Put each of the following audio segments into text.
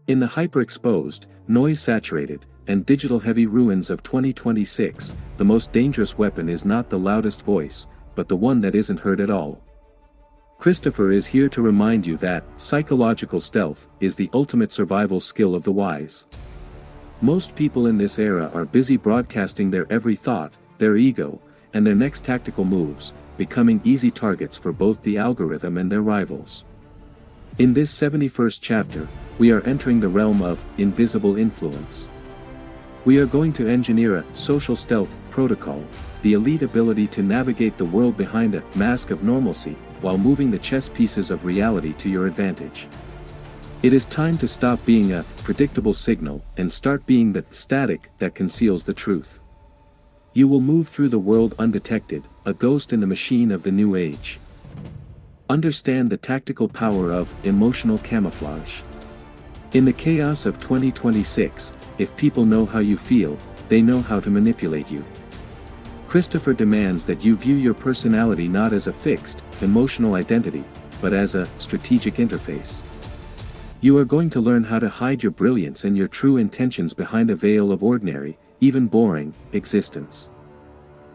In the hyper-exposed, noise-saturated, and digital-heavy ruins of 2026, the most dangerous weapon is not the loudest voice, but the one that isn't heard at all. Christopher is here to remind you that psychological stealth is the ultimate survival skill of the wise. Most people in this era are busy broadcasting their every thought, their ego, and their next tactical moves, becoming easy targets for both the algorithm and their rivals. In this 71st chapter, we are entering the realm of invisible influence. We are going to engineer a social stealth protocol, the elite ability to navigate the world behind a mask of normalcy, while moving the chess pieces of reality to your advantage. It is time to stop being a predictable signal and start being the static that conceals the truth. You will move through the world undetected, a ghost in the machine of the new age. Understand the tactical power of emotional camouflage. In the chaos of 2026, if people know how you feel, they know how to manipulate you. Christopher demands that you view your personality not as a fixed, emotional identity, but as a strategic interface. You are going to learn how to hide your brilliance and your true intentions behind a veil of ordinary, even boring, existence.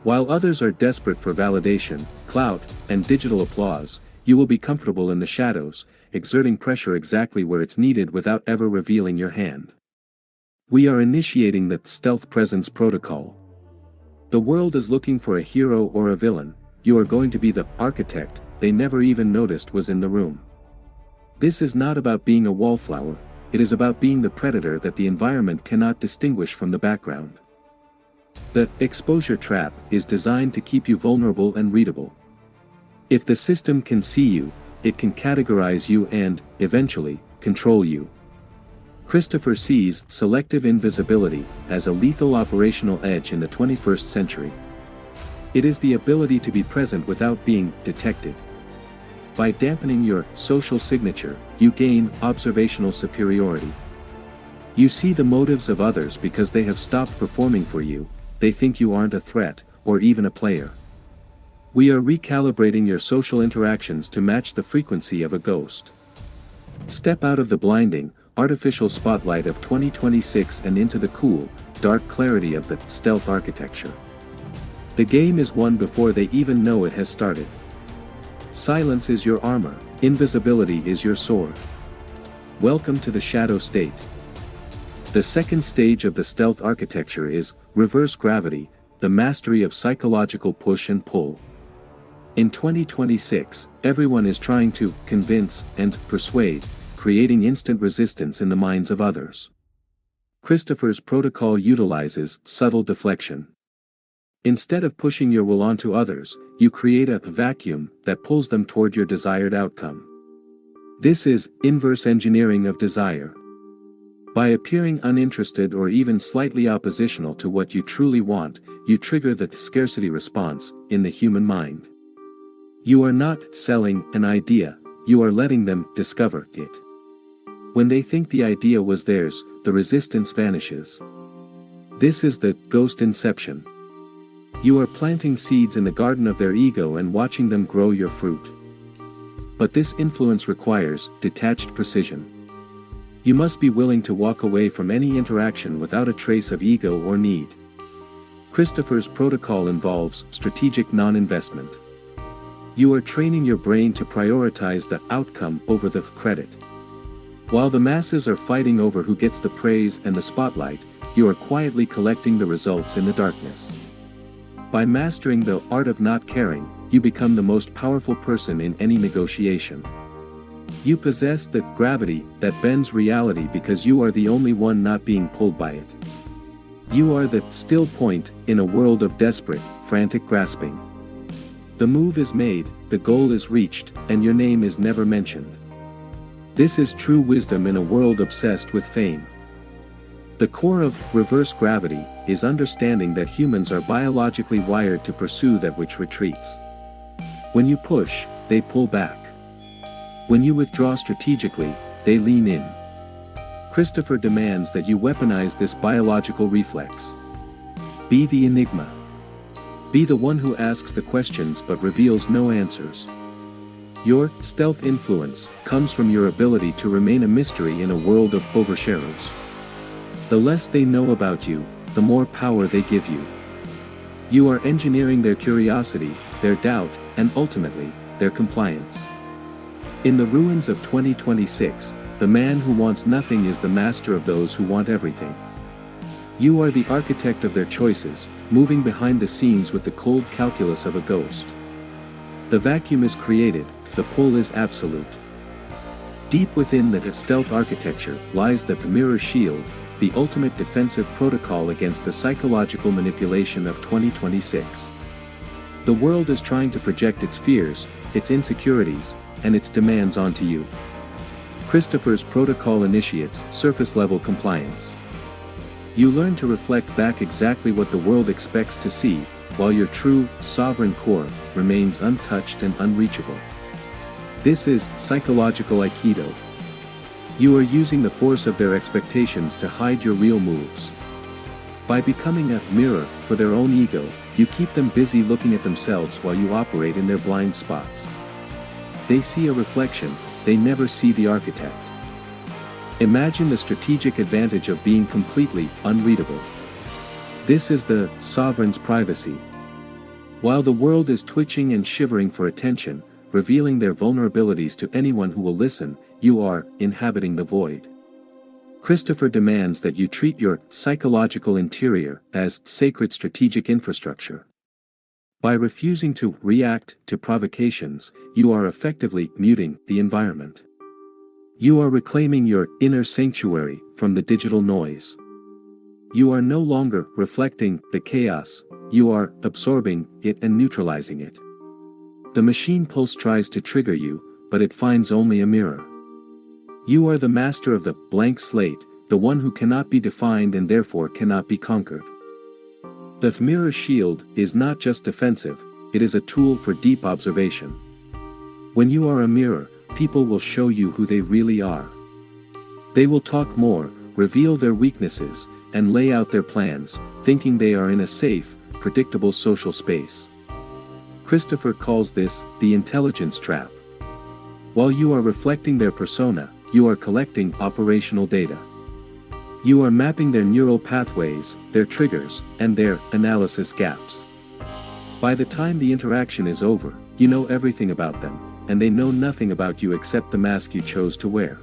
While others are desperate for validation, clout, and digital applause, you will be comfortable in the shadows, exerting pressure exactly where it's needed without ever revealing your hand. We are initiating the stealth presence protocol. The world is looking for a hero or a villain. You are going to be the architect they never even noticed was in the room. This is not about being a wallflower, it is about being the predator that the environment cannot distinguish from the background. The exposure trap is designed to keep you vulnerable and readable. If the system can see you, it can categorize you and, eventually, control you. Christopher sees selective invisibility as a lethal operational edge in the 21st century. It is the ability to be present without being detected. By dampening your social signature, you gain observational superiority. You see the motives of others because they have stopped performing for you, they think you aren't a threat, or even a player. We are recalibrating your social interactions to match the frequency of a ghost. Step out of the blinding, artificial spotlight of 2026 and into the cool, dark clarity of the stealth architecture. The game is won before they even know it has started. Silence is your armor, invisibility is your sword. Welcome to the shadow state. The second stage of the stealth architecture is reverse gravity, the mastery of psychological push and pull. In 2026, everyone is trying to convince and persuade, creating instant resistance in the minds of others. Christopher's protocol utilizes subtle deflection. Instead of pushing your will onto others, you create a vacuum that pulls them toward your desired outcome. This is inverse engineering of desire. By appearing uninterested or even slightly oppositional to what you truly want, you trigger the scarcity response in the human mind. You are not selling an idea, you are letting them discover it. When they think the idea was theirs, the resistance vanishes. This is the ghost inception. You are planting seeds in the garden of their ego and watching them grow your fruit. But this influence requires detached precision. You must be willing to walk away from any interaction without a trace of ego or need. Christopher's protocol involves strategic non-investment. You are training your brain to prioritize the outcome over the credit. While the masses are fighting over who gets the praise and the spotlight, you are quietly collecting the results in the darkness. By mastering the art of not caring, you become the most powerful person in any negotiation. You possess the gravity that bends reality because you are the only one not being pulled by it. You are the still point in a world of desperate, frantic grasping. The move is made, the goal is reached, and your name is never mentioned. This is true wisdom in a world obsessed with fame. The core of reverse gravity is understanding that humans are biologically wired to pursue that which retreats. When you push, they pull back. When you withdraw strategically, they lean in. Christopher demands that you weaponize this biological reflex. Be the enigma. Be the one who asks the questions but reveals no answers. Your stealth influence comes from your ability to remain a mystery in a world of overshadows. The less they know about you, the more power they give you. You are engineering their curiosity, their doubt, and ultimately, their compliance. In the ruins of 2026, the man who wants nothing is the master of those who want everything. You are the architect of their choices, moving behind the scenes with the cold calculus of a ghost. The vacuum is created, the pull is absolute. Deep within the stealth architecture lies the mirror shield, the ultimate defensive protocol against the psychological manipulation of 2026. The world is trying to project its fears, its insecurities, and its demands onto you. Christopher's protocol initiates surface-level compliance. You learn to reflect back exactly what the world expects to see, while your true, sovereign core remains untouched and unreachable. This is psychological Aikido. You are using the force of their expectations to hide your real moves. By becoming a mirror for their own ego, you keep them busy looking at themselves while you operate in their blind spots. They see a reflection, they never see the architect. Imagine the strategic advantage of being completely unreadable. This is the sovereign's privacy. While the world is twitching and shivering for attention, revealing their vulnerabilities to anyone who will listen, you are inhabiting the void. Christopher demands that you treat your psychological interior as sacred strategic infrastructure. By refusing to react to provocations, you are effectively muting the environment. You are reclaiming your inner sanctuary from the digital noise. You are no longer reflecting the chaos, you are absorbing it and neutralizing it. The machine pulse tries to trigger you, but it finds only a mirror. You are the master of the blank slate, the one who cannot be defined and therefore cannot be conquered. The mirror shield is not just defensive, it is a tool for deep observation. When you are a mirror, people will show you who they really are. They will talk more, reveal their weaknesses, and lay out their plans, thinking they are in a safe, predictable social space. Christopher calls this the intelligence trap. While you are reflecting their persona, you are collecting operational data. You are mapping their neural pathways, their triggers, and their analysis gaps. By the time the interaction is over, you know everything about them, and they know nothing about you except the mask you chose to wear.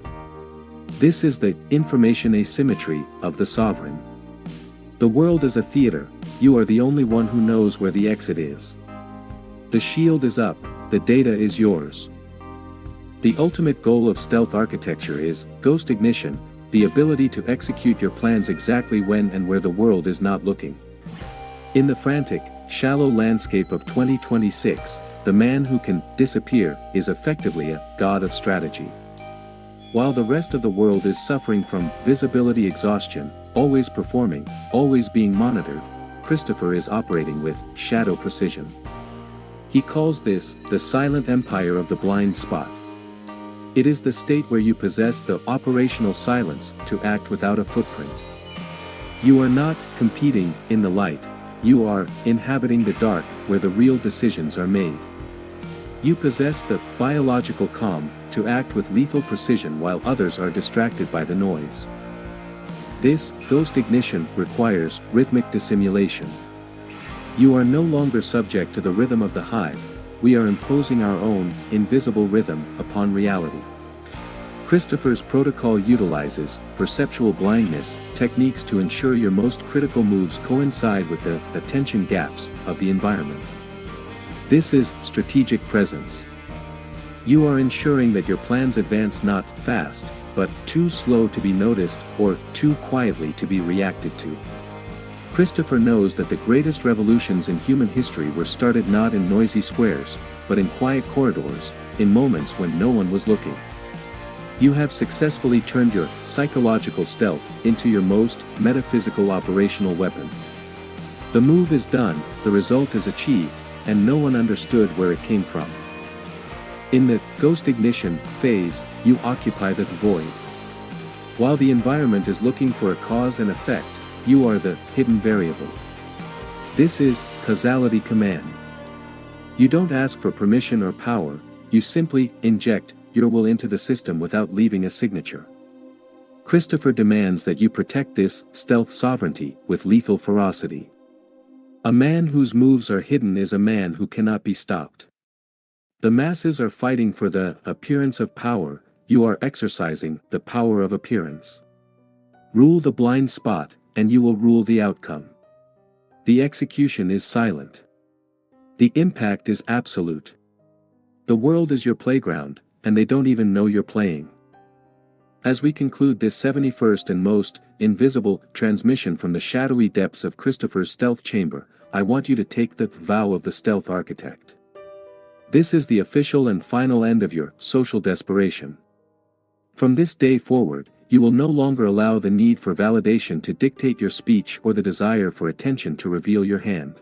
This is the information asymmetry of the sovereign. The world is a theater, you are the only one who knows where the exit is. The shield is up, the data is yours. The ultimate goal of stealth architecture is ghost ignition, the ability to execute your plans exactly when and where the world is not looking. In the frantic, shallow landscape of 2026, the man who can disappear is effectively a god of strategy. While the rest of the world is suffering from visibility exhaustion, always performing, always being monitored, Christopher is operating with shadow precision. He calls this the silent empire of the blind spot. It is the state where you possess the operational silence to act without a footprint. You are not competing in the light, you are inhabiting the dark where the real decisions are made. You possess the biological calm to act with lethal precision while others are distracted by the noise. This ghost ignition requires rhythmic dissimulation. You are no longer subject to the rhythm of the hive, we are imposing our own invisible rhythm upon reality. Christopher's protocol utilizes perceptual blindness techniques to ensure your most critical moves coincide with the attention gaps of the environment. This is strategic presence. You are ensuring that your plans advance not fast, but too slow to be noticed or too quietly to be reacted to. Christopher knows that the greatest revolutions in human history were started not in noisy squares, but in quiet corridors, in moments when no one was looking. You have successfully turned your psychological stealth into your most metaphysical operational weapon. The move is done, the result is achieved, and no one understood where it came from. In the ghost ignition phase, you occupy the void. While the environment is looking for a cause and effect, you are the hidden variable. This is causality command. You don't ask for permission or power, you simply inject your will into the system without leaving a signature. Christopher demands that you protect this stealth sovereignty with lethal ferocity. A man whose moves are hidden is a man who cannot be stopped. The masses are fighting for the appearance of power, you are exercising the power of appearance. Rule the blind spot, and you will rule the outcome. The execution is silent. The impact is absolute. The world is your playground, and they don't even know you're playing. As we conclude this 71st and most invisible transmission from the shadowy depths of Christopher's stealth chamber, I want you to take the vow of the stealth architect. This is the official and final end of your social desperation. From this day forward, you will no longer allow the need for validation to dictate your speech or the desire for attention to reveal your hand.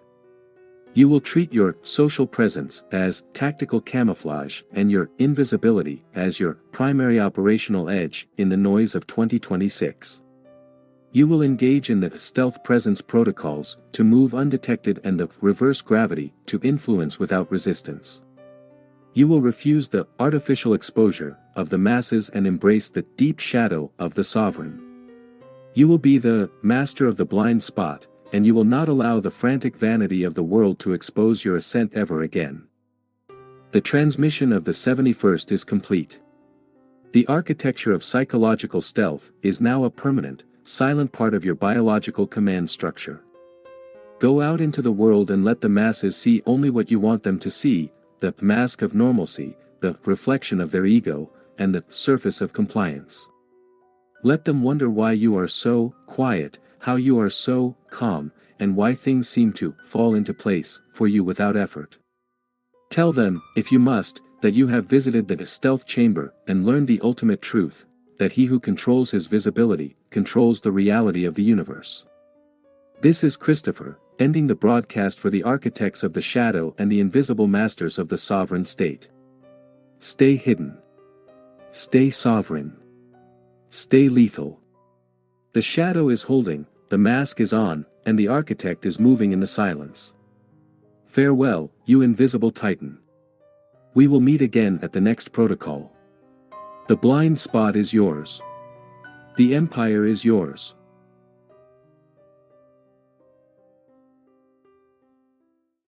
You will treat your social presence as tactical camouflage and your invisibility as your primary operational edge in the noise of 2026. You will engage in the stealth presence protocols to move undetected and the reverse gravity to influence without resistance. You will refuse the artificial exposure of the masses and embrace the deep shadow of the sovereign. You will be the master of the blind spot, and you will not allow the frantic vanity of the world to expose your ascent ever again. The transmission of the 71st is complete. The architecture of psychological stealth is now a permanent, silent part of your biological command structure. Go out into the world and let the masses see only what you want them to see, the mask of normalcy, the reflection of their ego, and the surface of compliance. Let them wonder why you are so quiet, how you are so calm, and why things seem to fall into place for you without effort. Tell them, if you must, that you have visited the stealth chamber and learned the ultimate truth, that he who controls his visibility, controls the reality of the universe. This is Christopher, ending the broadcast for the architects of the shadow and the invisible masters of the sovereign state. Stay hidden. Stay sovereign. Stay lethal. The shadow is holding, the mask is on, and the architect is moving in the silence. Farewell, you invisible titan. We will meet again at the next protocol. The blind spot is yours. The empire is yours.